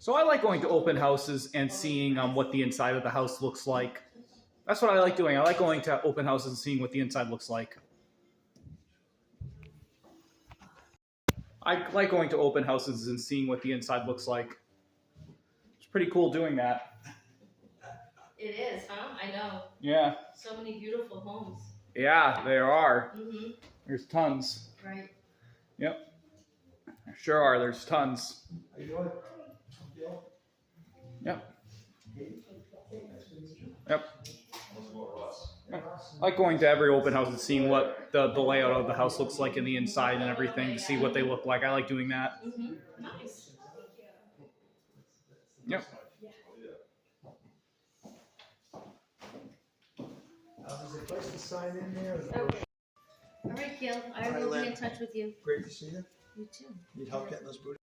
So I like going to open houses and seeing what the inside of the house looks like. That's what I like doing. I like going to open houses and seeing what the inside looks like. I like going to open houses and seeing what the inside looks like. It's pretty cool doing that. It is, huh? I know. Yeah. So many beautiful homes. Yeah, there are. Mm-hmm. There's tons. Right. Yep. There sure are. There's tons. How you doing? Yep. Yep. I like going to every open house and seeing what the layout of the house looks like in the inside and everything to see what they look like. I like doing that. Mm-hmm. Nice. Yep. There's a place to sign in there. Okay. All right, Gil. I All right, will be Lynn. in touch with you. Great to see you. You too. Need help getting those boots?